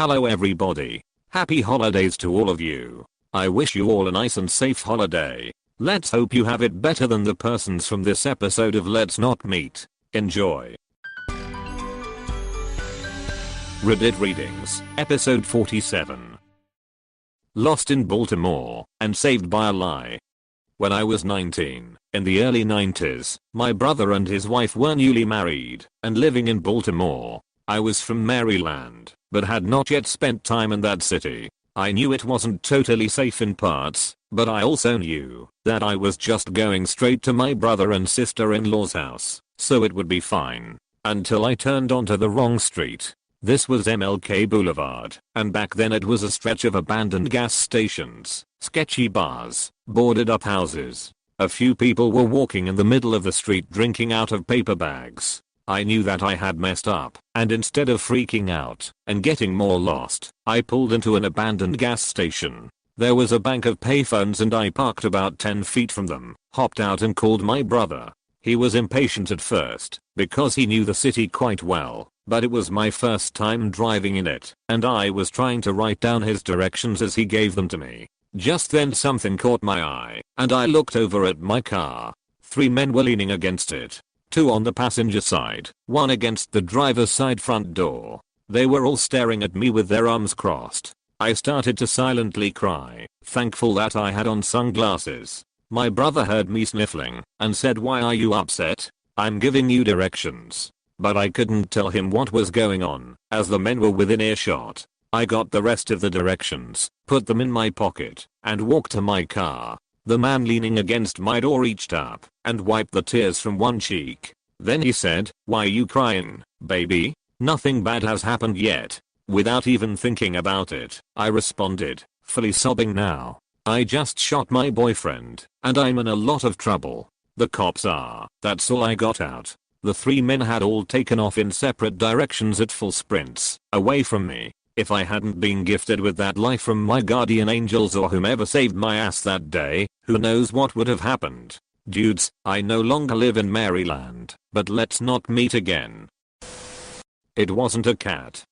Hello everybody. Happy holidays to all of you. I wish you all a nice and safe holiday. Let's hope you have it better than the persons from this episode of Let's Not Meet. Enjoy. Reddit Readings, Episode 47. Lost in Baltimore, and saved by a lie. When I was 19, in the early 90s, my brother and his wife were newly married, and living in Baltimore. I was from Maryland, but had not yet spent time in that city. I knew it wasn't totally safe in parts, but I also knew that I was just going straight to my brother and sister-in-law's house, so it would be fine. Until I turned onto the wrong street. This was MLK Boulevard, and back then it was a stretch of abandoned gas stations, sketchy bars, boarded up houses. A few people were walking in the middle of the street drinking out of paper bags. I knew that I had messed up, and instead of freaking out and getting more lost, I pulled into an abandoned gas station. There was a bank of payphones and I parked about 10 feet from them, hopped out and called my brother. He was impatient at first, because he knew the city quite well, but it was my first time driving in it, and I was trying to write down his directions as he gave them to me. Just then something caught my eye, and I looked over at my car. 3 men were leaning against it. 2 on the passenger side, 1 against the driver's side front door. They were all staring at me with their arms crossed. I started to silently cry, thankful that I had on sunglasses. My brother heard me sniffling and said, "Why are you upset? I'm giving you directions." But I couldn't tell him what was going on, as the men were within earshot. I got the rest of the directions, put them in my pocket, and walked to my car. The man leaning against my door reached up and wiped the tears from one cheek. Then he said, "Why are you crying, baby? Nothing bad has happened yet." Without even thinking about it, I responded, fully sobbing now. "I just shot my boyfriend, and I'm in a lot of trouble. The cops are." That's all I got out. The 3 men had all taken off in separate directions at full sprints, away from me. If I hadn't been gifted with that life from my guardian angels or whomever saved my ass that day, who knows what would have happened. Dudes, I no longer live in Maryland, but let's not meet again. It wasn't a cat.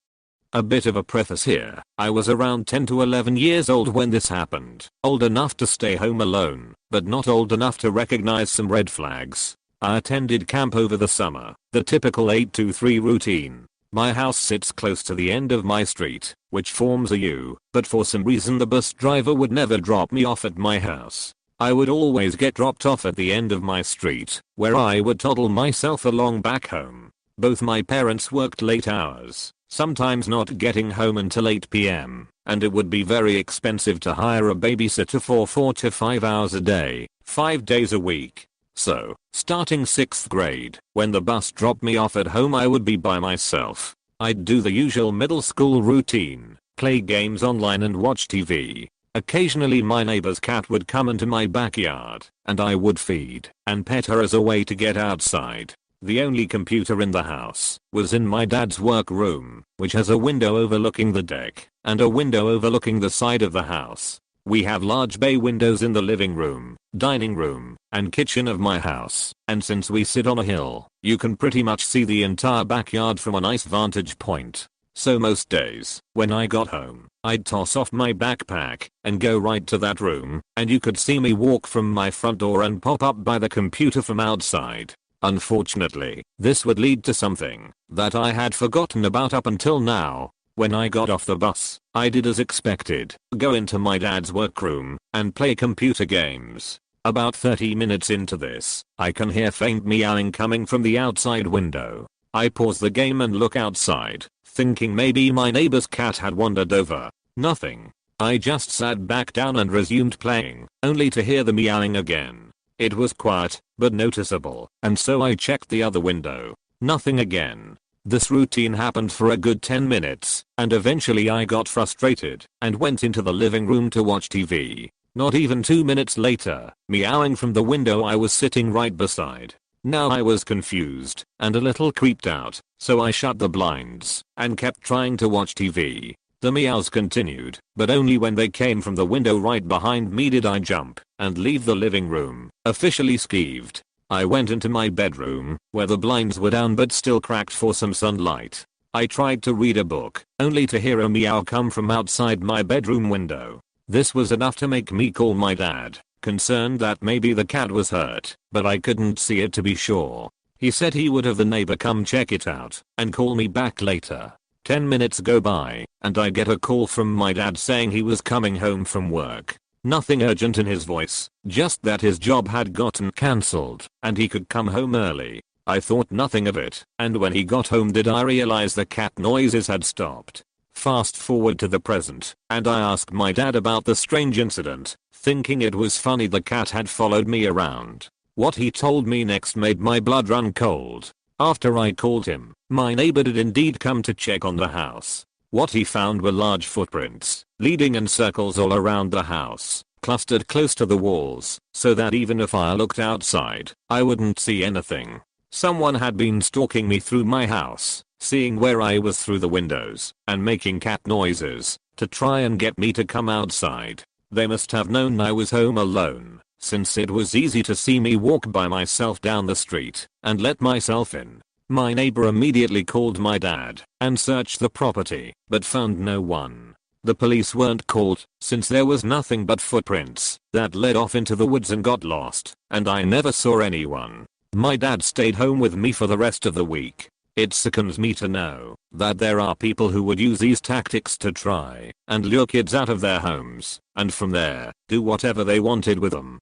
A bit of a preface here. I was around 10 to 11 years old when this happened. Old enough to stay home alone, but not old enough to recognize some red flags. I attended camp over the summer, the typical 8-2-3 routine. My house sits close to the end of my street, which forms a U, but for some reason the bus driver would never drop me off at my house. I would always get dropped off at the end of my street, where I would toddle myself along back home. Both my parents worked late hours, sometimes not getting home until 8 p.m., and it would be very expensive to hire a babysitter for 4 to 5 hours a day, 5 days a week. So, starting 6th grade, when the bus dropped me off at home I would be by myself. I'd do the usual middle school routine, play games online and watch TV. Occasionally my neighbor's cat would come into my backyard, and I would feed and pet her as a way to get outside. The only computer in the house was in my dad's work room, which has a window overlooking the deck, and a window overlooking the side of the house. We have large bay windows in the living room, dining room, and kitchen of my house, and since we sit on a hill, you can pretty much see the entire backyard from a nice vantage point. So most days, when I got home, I'd toss off my backpack and go right to that room, and you could see me walk from my front door and pop up by the computer from outside. Unfortunately, this would lead to something that I had forgotten about up until now. When I got off the bus, I did as expected, go into my dad's workroom and play computer games. About 30 minutes into this, I can hear faint meowing coming from the outside window. I pause the game and look outside, thinking maybe my neighbor's cat had wandered over. Nothing. I just sat back down and resumed playing, only to hear the meowing again. It was quiet, but noticeable, and so I checked the other window. Nothing again. This routine happened for a good 10 minutes, and eventually I got frustrated and went into the living room to watch TV. Not even 2 minutes later, meowing from the window I was sitting right beside. Now I was confused and a little creeped out, so I shut the blinds and kept trying to watch TV. The meows continued, but only when they came from the window right behind me did I jump and leave the living room, officially skeeved. I went into my bedroom, where the blinds were down but still cracked for some sunlight. I tried to read a book, only to hear a meow come from outside my bedroom window. This was enough to make me call my dad, concerned that maybe the cat was hurt, but I couldn't see it to be sure. He said he would have the neighbor come check it out and call me back later. 10 minutes go by, and I get a call from my dad saying he was coming home from work. Nothing urgent in his voice, just that his job had gotten cancelled and he could come home early. I thought nothing of it, and when he got home did I realize the cat noises had stopped. Fast forward to the present, and I asked my dad about the strange incident, thinking it was funny the cat had followed me around. What he told me next made my blood run cold. After I called him, my neighbor did indeed come to check on the house. What he found were large footprints, leading in circles all around the house, clustered close to the walls, so that even if I looked outside, I wouldn't see anything. Someone had been stalking me through my house, seeing where I was through the windows, and making cat noises, to try and get me to come outside. They must have known I was home alone, since it was easy to see me walk by myself down the street, and let myself in. My neighbor immediately called my dad, and searched the property, but found no one. The police weren't called, since there was nothing but footprints, that led off into the woods and got lost, and I never saw anyone. My dad stayed home with me for the rest of the week. It sickens me to know that there are people who would use these tactics to try and lure kids out of their homes, and from there, do whatever they wanted with them.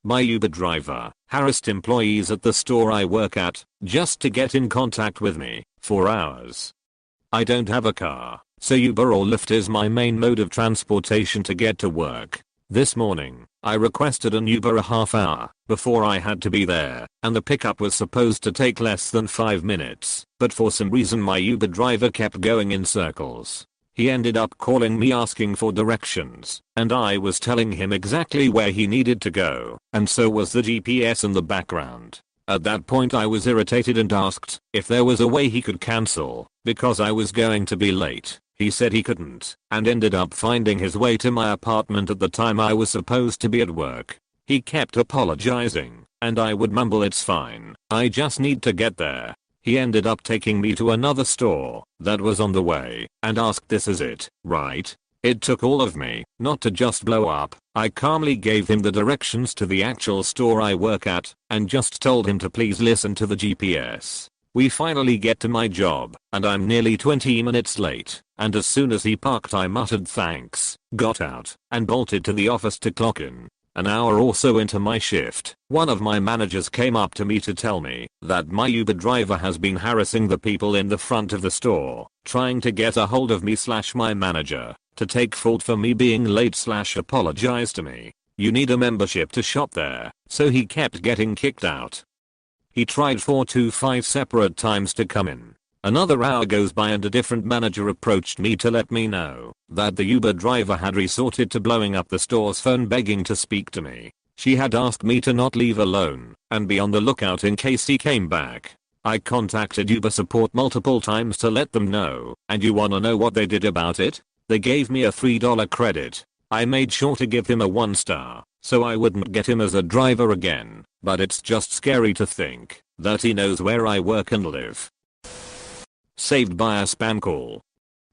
My Uber driver harassed employees at the store I work at just to get in contact with me for hours. I don't have a car, so Uber or Lyft is my main mode of transportation to get to work. This morning, I requested an Uber a half hour before I had to be there, and the pickup was supposed to take less than 5 minutes, but for some reason my Uber driver kept going in circles. He ended up calling me asking for directions, and I was telling him exactly where he needed to go, and so was the GPS in the background. At that point I was irritated and asked if there was a way he could cancel, because I was going to be late. He said he couldn't, and ended up finding his way to my apartment at the time I was supposed to be at work. He kept apologizing, and I would mumble it's fine, I just need to get there. He ended up taking me to another store that was on the way, and asked this is it, right? It took all of me not to just blow up. I calmly gave him the directions to the actual store I work at, and just told him to please listen to the GPS. We finally get to my job, and I'm nearly 20 minutes late, and as soon as he parked I muttered thanks, got out, and bolted to the office to clock in. An hour or so into my shift, one of my managers came up to me to tell me that my Uber driver has been harassing the people in the front of the store, trying to get a hold of me/my manager, to take fault for me being late/apologize to me. You need a membership to shop there, so he kept getting kicked out. He tried 4 to 5 separate times to come in. Another hour goes by and a different manager approached me to let me know that the Uber driver had resorted to blowing up the store's phone begging to speak to me. She had asked me to not leave alone and be on the lookout in case he came back. I contacted Uber support multiple times to let them know, and you wanna know what they did about it? They gave me a $3 credit. I made sure to give him a 1 star, so I wouldn't get him as a driver again, but it's just scary to think that he knows where I work and live. Saved by a spam call.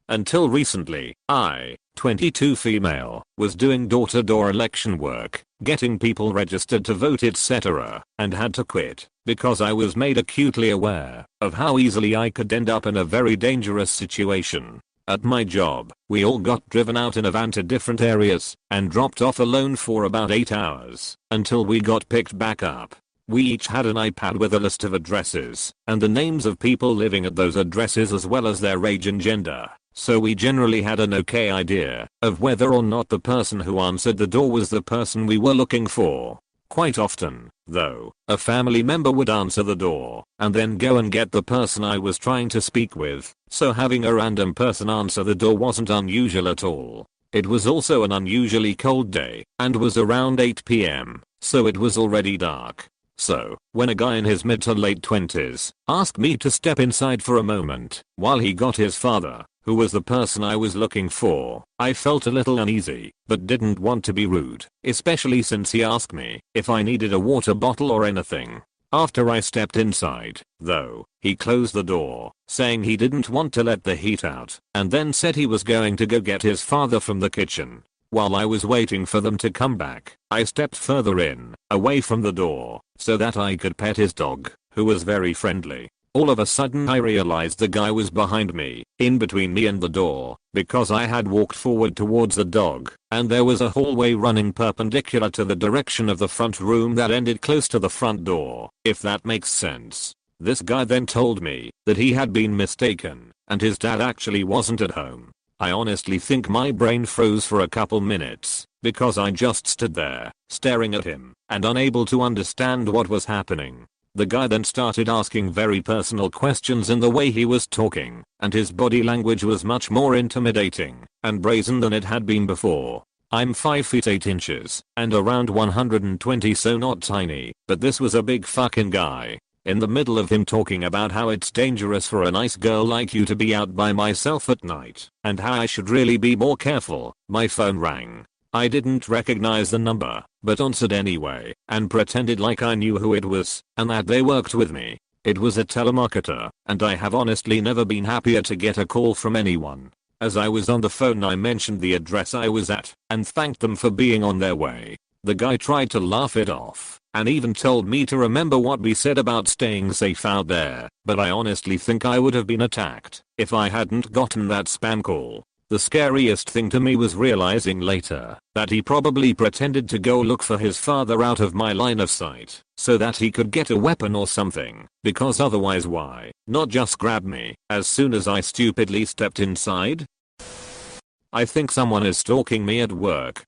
Until recently, I, 22 female, was doing door-to-door election work, getting people registered to vote etc., and had to quit because I was made acutely aware of how easily I could end up in a very dangerous situation. At my job, we all got driven out in a van to different areas and dropped off alone for about 8 hours until we got picked back up. We each had an iPad with a list of addresses and the names of people living at those addresses as well as their age and gender, so we generally had an okay idea of whether or not the person who answered the door was the person we were looking for. Quite often, though, a family member would answer the door and then go and get the person I was trying to speak with, so having a random person answer the door wasn't unusual at all. It was also an unusually cold day and was around 8 PM, so it was already dark. So, when a guy in his mid to late 20s asked me to step inside for a moment while he got his father, who was the person I was looking for, I felt a little uneasy, but didn't want to be rude, especially since he asked me if I needed a water bottle or anything. After I stepped inside, though, he closed the door, saying he didn't want to let the heat out, and then said he was going to go get his father from the kitchen. While I was waiting for them to come back, I stepped further in, away from the door, so that I could pet his dog, who was very friendly. All of a sudden I realized the guy was behind me, in between me and the door, because I had walked forward towards the dog, and there was a hallway running perpendicular to the direction of the front room that ended close to the front door, if that makes sense. This guy then told me that he had been mistaken, and his dad actually wasn't at home. I honestly think my brain froze for a couple minutes, because I just stood there, staring at him, and unable to understand what was happening. The guy then started asking very personal questions in the way he was talking, and his body language was much more intimidating and brazen than it had been before. I'm 5 feet 8 inches and around 120, so not tiny, but this was a big fucking guy. In the middle of him talking about how it's dangerous for a nice girl like you to be out by myself at night, and how I should really be more careful, my phone rang. I didn't recognize the number, but answered anyway, and pretended like I knew who it was, and that they worked with me. It was a telemarketer, and I have honestly never been happier to get a call from anyone. As I was on the phone I mentioned the address I was at, and thanked them for being on their way. The guy tried to laugh it off, and even told me to remember what we said about staying safe out there, but I honestly think I would have been attacked if I hadn't gotten that spam call. The scariest thing to me was realizing later that he probably pretended to go look for his father out of my line of sight so that he could get a weapon or something, because otherwise why not just grab me as soon as I stupidly stepped inside? I think someone is stalking me at work.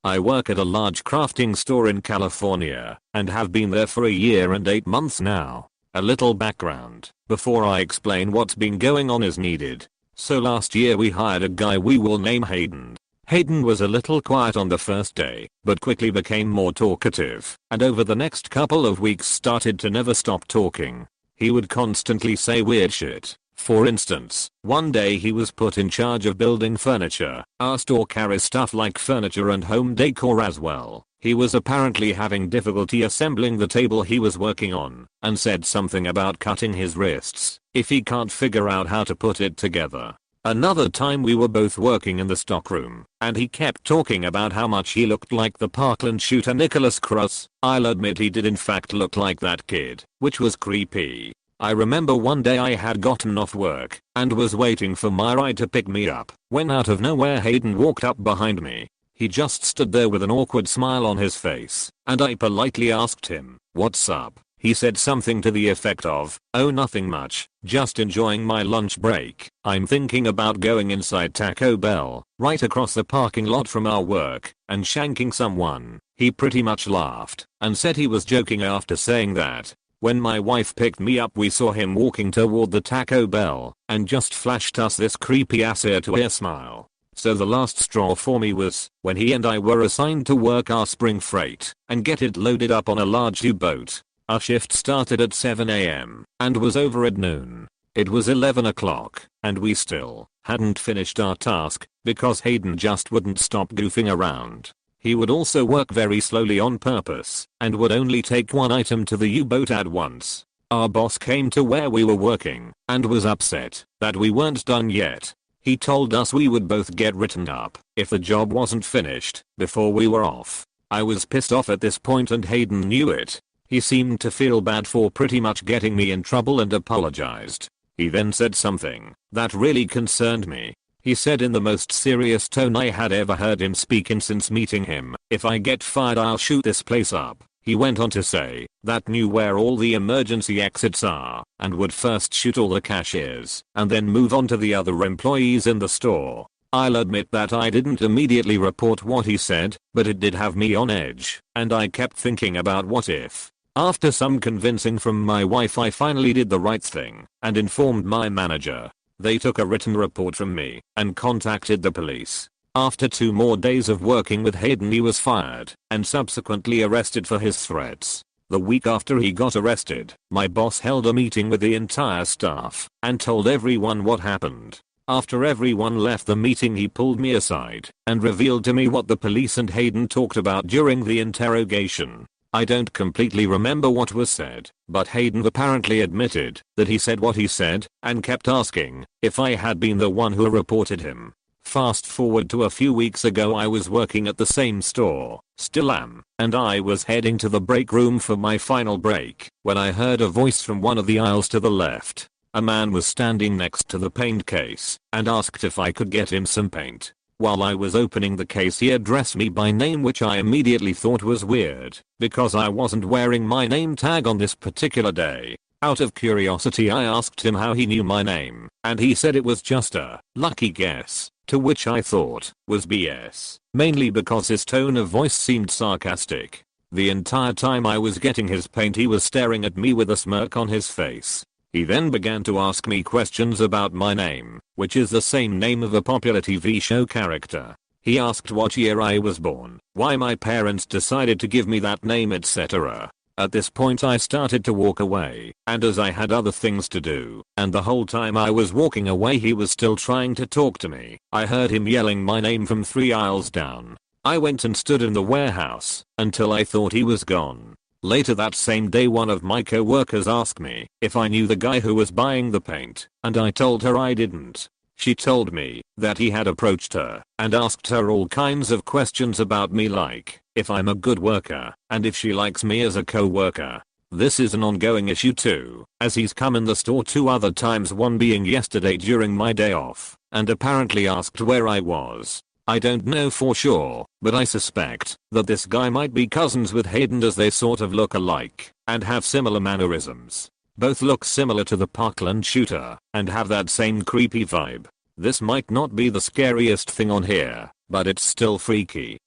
I work at a large crafting store in California and have been there for a year and 8 months now. A little background before I explain what's been going on is needed. So last year we hired a guy we will name Hayden. Hayden was a little quiet on the first day, but quickly became more talkative, and over the next couple of weeks started to never stop talking. He would constantly say weird shit. For instance, one day he was put in charge of building furniture. Our store carries stuff like furniture and home decor as well. He was apparently having difficulty assembling the table he was working on, and said something about cutting his wrists if he can't figure out how to put it together. Another time we were both working in the stockroom, and he kept talking about how much he looked like the Parkland shooter Nicholas Cross. I'll admit he did in fact look like that kid, which was creepy. I remember one day I had gotten off work and was waiting for my ride to pick me up when out of nowhere Hayden walked up behind me. He just stood there with an awkward smile on his face, and I politely asked him, "What's up?" He said something to the effect of, "Oh, nothing much, just enjoying my lunch break. I'm thinking about going inside Taco Bell, right across the parking lot from our work, and shanking someone." He pretty much laughed and said he was joking. After saying that, when my wife picked me up we saw him walking toward the Taco Bell and just flashed us this creepy ass ear-to-ear smile. So the last straw for me was when he and I were assigned to work our spring freight and get it loaded up on a large U-boat. Our shift started at 7 AM and was over at noon. It was 11 o'clock and we still hadn't finished our task because Hayden just wouldn't stop goofing around. He would also work very slowly on purpose and would only take one item to the U-boat at once. Our boss came to where we were working and was upset that we weren't done yet. He told us we would both get written up if the job wasn't finished before we were off. I was pissed off at this point and Hayden knew it. He seemed to feel bad for pretty much getting me in trouble and apologized. He then said something that really concerned me. He said in the most serious tone I had ever heard him speak in since meeting him, "If I get fired I'll shoot this place up." He went on to say that knew where all the emergency exits are and would first shoot all the cashiers and then move on to the other employees in the store. I'll admit that I didn't immediately report what he said, but it did have me on edge, and I kept thinking about what if. After some convincing from my wife I finally did the right thing and informed my manager. They took a written report from me and contacted the police. After 2 more days of working with Hayden he was fired and subsequently arrested for his threats. The week after he got arrested, my boss held a meeting with the entire staff and told everyone what happened. After everyone left the meeting he pulled me aside and revealed to me what the police and Hayden talked about during the interrogation. I don't completely remember what was said, but Hayden apparently admitted that he said what he said and kept asking if I had been the one who reported him. Fast forward to a few weeks ago, I was working at the same store, still am, and I was heading to the break room for my final break when I heard a voice from one of the aisles to the left. A man was standing next to the paint case and asked if I could get him some paint. While I was opening the case, he addressed me by name, which I immediately thought was weird because I wasn't wearing my name tag on this particular day. Out of curiosity, I asked him how he knew my name, and he said it was just a lucky guess, to which I thought was BS, mainly because his tone of voice seemed sarcastic. The entire time I was getting his paint, he was staring at me with a smirk on his face. He then began to ask me questions about my name, which is the same name of a popular TV show character. He asked what year I was born, why my parents decided to give me that name, etc. At this point I started to walk away, and as I had other things to do, and the whole time I was walking away he was still trying to talk to me, I heard him yelling my name from 3 aisles down. I went and stood in the warehouse until I thought he was gone. Later that same day, one of my co-workers asked me if I knew the guy who was buying the paint, and I told her I didn't. She told me that he had approached her and asked her all kinds of questions about me, like if I'm a good worker and if she likes me as a co-worker. This is an ongoing issue too, as he's come in the store 2 other times, one being yesterday during my day off, and apparently asked where I was. I don't know for sure, but I suspect that this guy might be cousins with Hayden, as they sort of look alike and have similar mannerisms. Both look similar to the Parkland shooter and have that same creepy vibe. This might not be the scariest thing on here, but it's still freaky.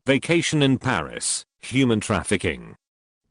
Vacation in Paris, human trafficking.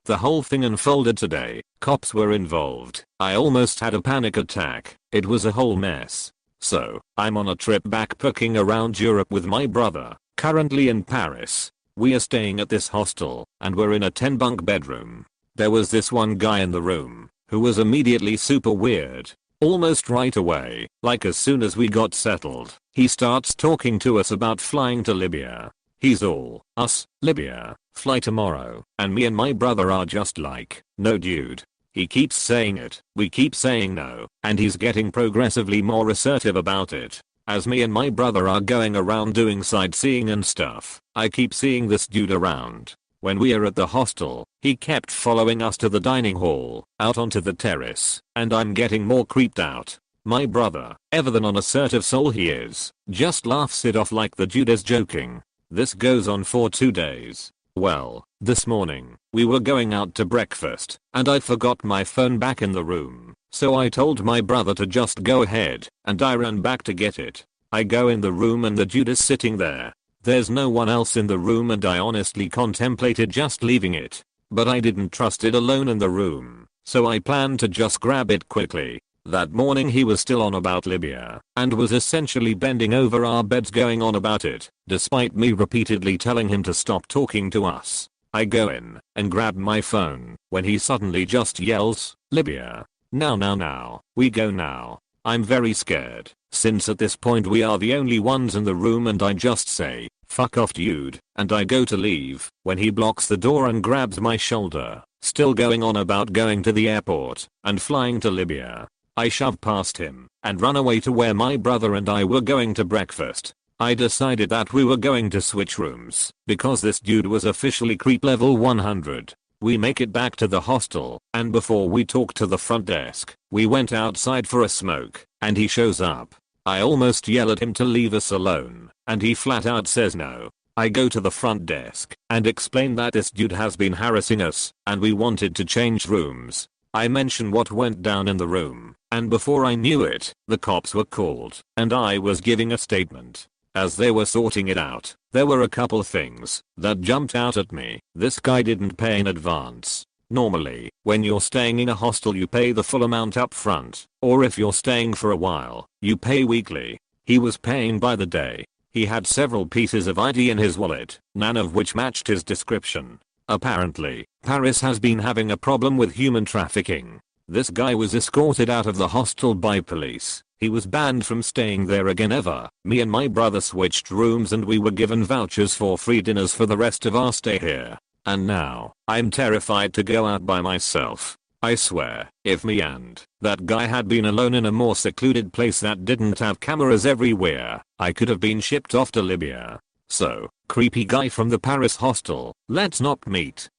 The whole thing unfolded today. Cops were involved. I almost had a panic attack. It was a whole mess. So, I'm on a trip backpacking around Europe with my brother, currently in Paris. We are staying at this hostel, and we're in a 10-bunk bedroom. There was this one guy in the room who was immediately super weird. Almost right away, like as soon as we got settled, he starts talking to us about flying to Libya. He's all, us, Libya, fly tomorrow, and me and my brother are just like, no dude. He keeps saying it, we keep saying no, and he's getting progressively more assertive about it. As me and my brother are going around doing sightseeing and stuff, I keep seeing this dude around. When we are at the hostel, he kept following us to the dining hall, out onto the terrace, and I'm getting more creeped out. My brother, ever the non-assertive soul he is, just laughs it off like the dude is joking. This goes on for 2 days. Well, this morning, we were going out to breakfast, and I forgot my phone back in the room, so I told my brother to just go ahead, and I ran back to get it. I go in the room and the dude is sitting there. There's no one else in the room, and I honestly contemplated just leaving it, but I didn't trust it alone in the room, so I planned to just grab it quickly. That morning he was still on about Libya, and was essentially bending over our beds going on about it, despite me repeatedly telling him to stop talking to us. I go in and grab my phone when he suddenly just yells, "Libya. Now, we go now." I'm very scared, since at this point we are the only ones in the room, and I just say, "Fuck off dude," and I go to leave when he blocks the door and grabs my shoulder, still going on about going to the airport and flying to Libya. I shove past him and run away to where my brother and I were going to breakfast. I decided that we were going to switch rooms because this dude was officially creep level 100. We make it back to the hostel, and before we talk to the front desk, we went outside for a smoke, and he shows up. I almost yell at him to leave us alone, and he flat out says no. I go to the front desk and explain that this dude has been harassing us, and we wanted to change rooms. I mention what went down in the room, and before I knew it, the cops were called, and I was giving a statement. As they were sorting it out, there were a couple things that jumped out at me. This guy didn't pay in advance. Normally, when you're staying in a hostel you pay the full amount up front, or if you're staying for a while, you pay weekly. He was paying by the day. He had several pieces of ID in his wallet, none of which matched his description. Apparently, Paris has been having a problem with human trafficking. This guy was escorted out of the hostel by police. He was banned from staying there again ever. Me and my brother switched rooms and we were given vouchers for free dinners for the rest of our stay here. And now, I'm terrified to go out by myself. I swear, if me and that guy had been alone in a more secluded place that didn't have cameras everywhere, I could have been shipped off to Libya. So, creepy guy from the Paris hostel, let's not meet.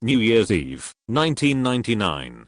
New Year's Eve, 1999.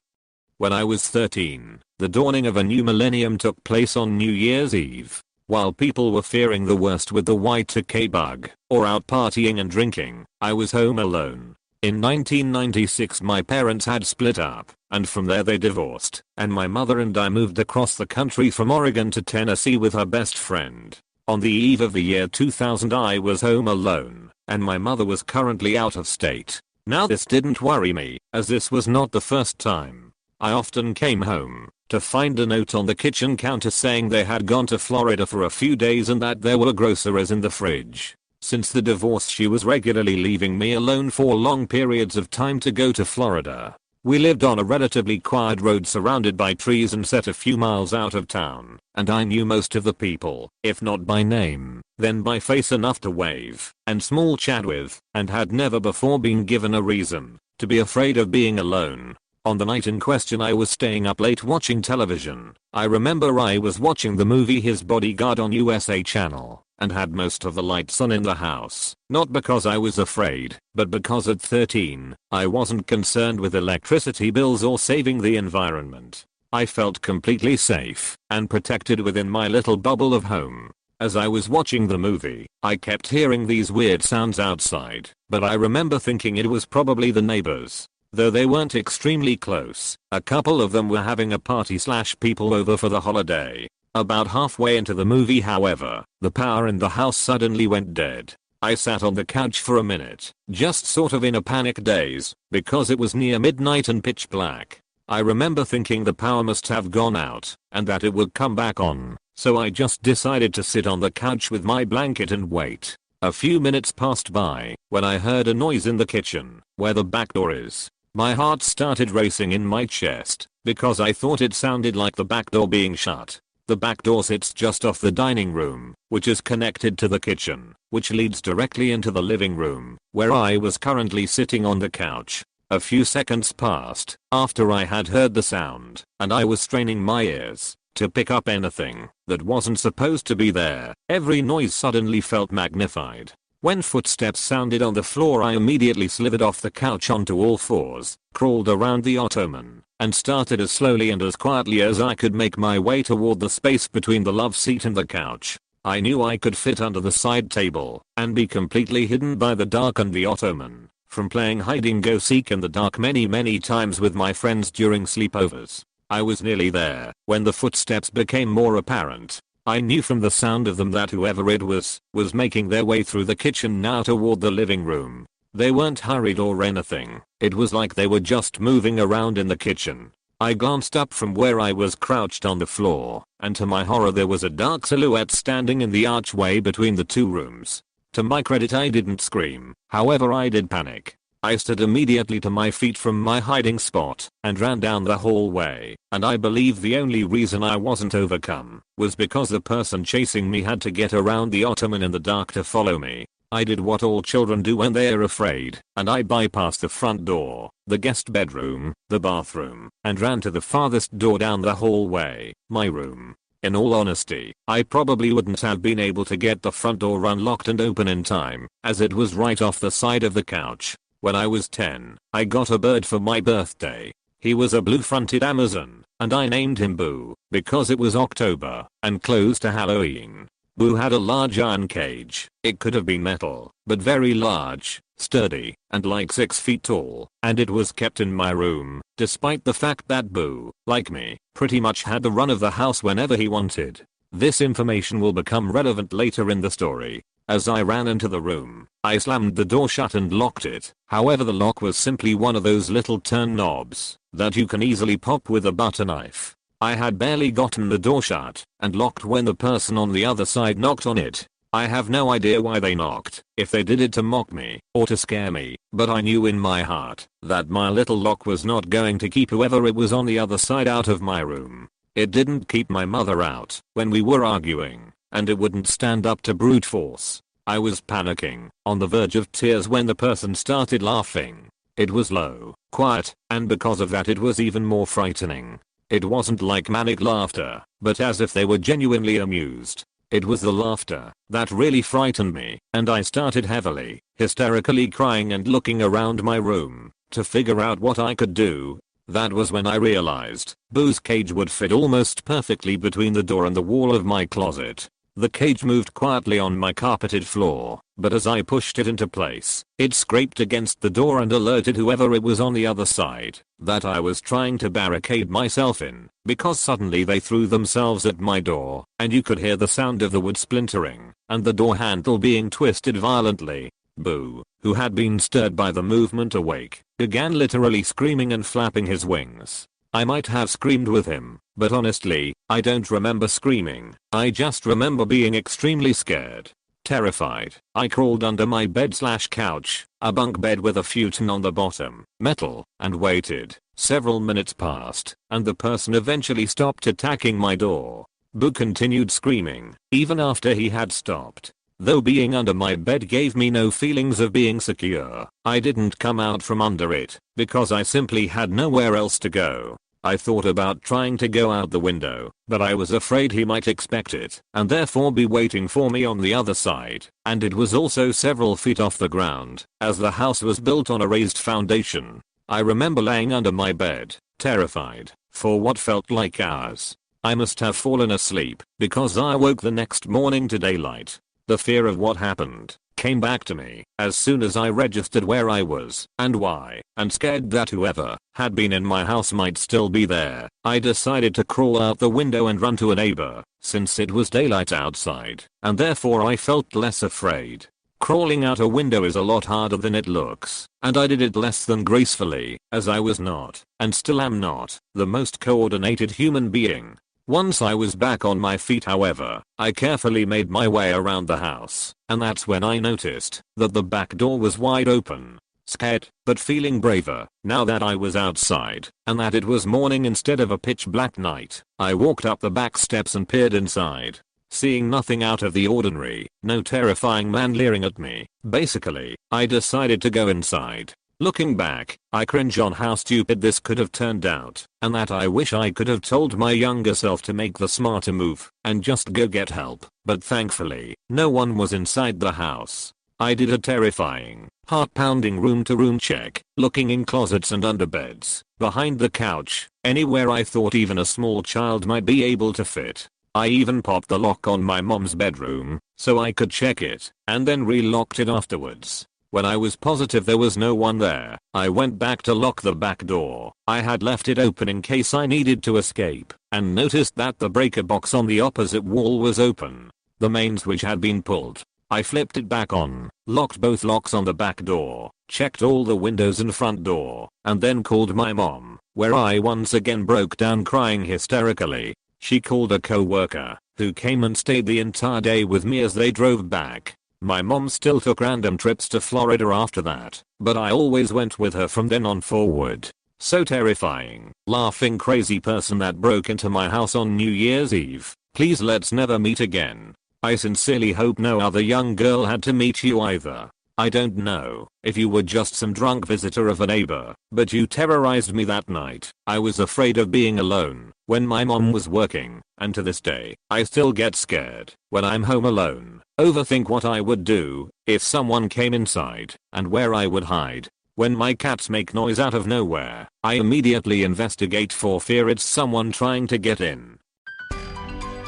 When I was 13, the dawning of a new millennium took place on New Year's Eve. While people were fearing the worst with the Y2K bug, or out partying and drinking, I was home alone. In 1996 my parents had split up, and from there they divorced, and my mother and I moved across the country from Oregon to Tennessee with her best friend. On the eve of the year 2000 I was home alone, and my mother was currently out of state. Now this didn't worry me, as this was not the first time. I often came home to find a note on the kitchen counter saying they had gone to Florida for a few days and that there were groceries in the fridge. Since the divorce she was regularly leaving me alone for long periods of time to go to Florida. We lived on a relatively quiet road surrounded by trees and set a few miles out of town, and I knew most of the people, if not by name, then by face enough to wave and small chat with, and had never before been given a reason to be afraid of being alone. On the night in question I was staying up late watching television. I remember I was watching the movie His Bodyguard on USA Channel, and had most of the lights on in the house, not because I was afraid, but because at 13, I wasn't concerned with electricity bills or saving the environment. I felt completely safe and protected within my little bubble of home. As I was watching the movie, I kept hearing these weird sounds outside, but I remember thinking it was probably the neighbors. Though they weren't extremely close, a couple of them were having a party/people over for the holiday. About halfway into the movie however, the power in the house suddenly went dead. I sat on the couch for a minute, just sort of in a panic daze, because it was near midnight and pitch black. I remember thinking the power must have gone out, and that it would come back on, so I just decided to sit on the couch with my blanket and wait. A few minutes passed by, when I heard a noise in the kitchen, where the back door is. My heart started racing in my chest, because I thought it sounded like the back door being shut. The back door sits just off the dining room, which is connected to the kitchen, which leads directly into the living room, where I was currently sitting on the couch. A few seconds passed after I had heard the sound, and I was straining my ears to pick up anything that wasn't supposed to be there. Every noise suddenly felt magnified. When footsteps sounded on the floor I immediately slithered off the couch onto all fours, crawled around the ottoman, and started as slowly and as quietly as I could make my way toward the space between the love seat and the couch. I knew I could fit under the side table and be completely hidden by the dark and the ottoman, from playing hide-and-go-seek in the dark many times with my friends during sleepovers. I was nearly there when the footsteps became more apparent. I knew from the sound of them that whoever it was making their way through the kitchen now toward the living room. They weren't hurried or anything. It was like they were just moving around in the kitchen. I glanced up from where I was crouched on the floor, and to my horror there was a dark silhouette standing in the archway between the two rooms. To my credit I didn't scream, however I did panic. I stood immediately to my feet from my hiding spot and ran down the hallway, and I believe the only reason I wasn't overcome was because the person chasing me had to get around the ottoman in the dark to follow me. I did what all children do when they are afraid, and I bypassed the front door, the guest bedroom, the bathroom, and ran to the farthest door down the hallway, my room. In all honesty, I probably wouldn't have been able to get the front door unlocked and open in time, as it was right off the side of the couch. When I was 10, I got a bird for my birthday. He was a blue-fronted Amazon, and I named him Boo, because it was October, and close to Halloween. Boo had a large iron cage. It could have been metal, but very large, sturdy, and like 6 feet tall, and it was kept in my room, despite the fact that Boo, like me, pretty much had the run of the house whenever he wanted. This information will become relevant later in the story. As I ran into the room, I slammed the door shut and locked it. However, the lock was simply one of those little turn knobs that you can easily pop with a butter knife. I had barely gotten the door shut and locked when the person on the other side knocked on it. I have no idea why they knocked, if they did it to mock me or to scare me, but I knew in my heart that my little lock was not going to keep whoever it was on the other side out of my room. It didn't keep my mother out when we were arguing, and it wouldn't stand up to brute force. I was panicking, on the verge of tears when the person started laughing. It was low, quiet, and because of that it was even more frightening. It wasn't like manic laughter, but as if they were genuinely amused. It was the laughter that really frightened me, and I started heavily, hysterically crying and looking around my room to figure out what I could do. That was when I realized Boo's cage would fit almost perfectly between the door and the wall of my closet. The cage moved quietly on my carpeted floor, but as I pushed it into place, it scraped against the door and alerted whoever it was on the other side that I was trying to barricade myself in, because suddenly they threw themselves at my door, and you could hear the sound of the wood splintering and the door handle being twisted violently. Boo, who had been stirred by the movement awake, began literally screaming and flapping his wings. I might have screamed with him, but honestly, I don't remember screaming. I just remember being extremely scared. Terrified, I crawled under my bed/couch, a bunk bed with a futon on the bottom, metal, and waited. Several minutes passed, and the person eventually stopped attacking my door. Boo continued screaming, even after he had stopped. Though being under my bed gave me no feelings of being secure, I didn't come out from under it, because I simply had nowhere else to go. I thought about trying to go out the window, but I was afraid he might expect it, and therefore be waiting for me on the other side, and it was also several feet off the ground, as the house was built on a raised foundation. I remember laying under my bed, terrified, for what felt like hours. I must have fallen asleep, because I woke the next morning to daylight. The fear of what happened came back to me as soon as I registered where I was and why, and scared that whoever had been in my house might still be there. I decided to crawl out the window and run to a neighbor, since it was daylight outside, and therefore I felt less afraid. Crawling out a window is a lot harder than it looks, and I did it less than gracefully, as I was not, and still am not, the most coordinated human being. Once I was back on my feet, however, I carefully made my way around the house, and that's when I noticed that the back door was wide open. Scared, but feeling braver, now that I was outside, and that it was morning instead of a pitch black night, I walked up the back steps and peered inside. Seeing nothing out of the ordinary, no terrifying man leering at me, basically, I decided to go inside. Looking back, I cringe on how stupid this could have turned out, and that I wish I could have told my younger self to make the smarter move and just go get help, but thankfully, no one was inside the house. I did a terrifying, heart-pounding room-to-room check, looking in closets and under beds, behind the couch, anywhere I thought even a small child might be able to fit. I even popped the lock on my mom's bedroom, so I could check it, and then re-locked it afterwards. When I was positive there was no one there, I went back to lock the back door. I had left it open in case I needed to escape, and noticed that the breaker box on the opposite wall was open. The main switch had been pulled. I flipped it back on, locked both locks on the back door, checked all the windows and front door, and then called my mom, where I once again broke down crying hysterically. She called a co-worker, who came and stayed the entire day with me as they drove back. My mom still took random trips to Florida after that, but I always went with her from then on forward. So terrifying. Laughing crazy person that broke into my house on New Year's Eve. Please let's never meet again. I sincerely hope no other young girl had to meet you either. I don't know if you were just some drunk visitor of a neighbor, but you terrorized me that night. I was afraid of being alone when my mom was working, and to this day, I still get scared when I'm home alone. Overthink what I would do if someone came inside, and where I would hide. When my cats make noise out of nowhere, I immediately investigate for fear it's someone trying to get in.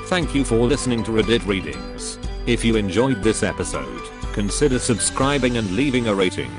Thank you for listening to Reddit Readings. If you enjoyed this episode, consider subscribing and leaving a rating.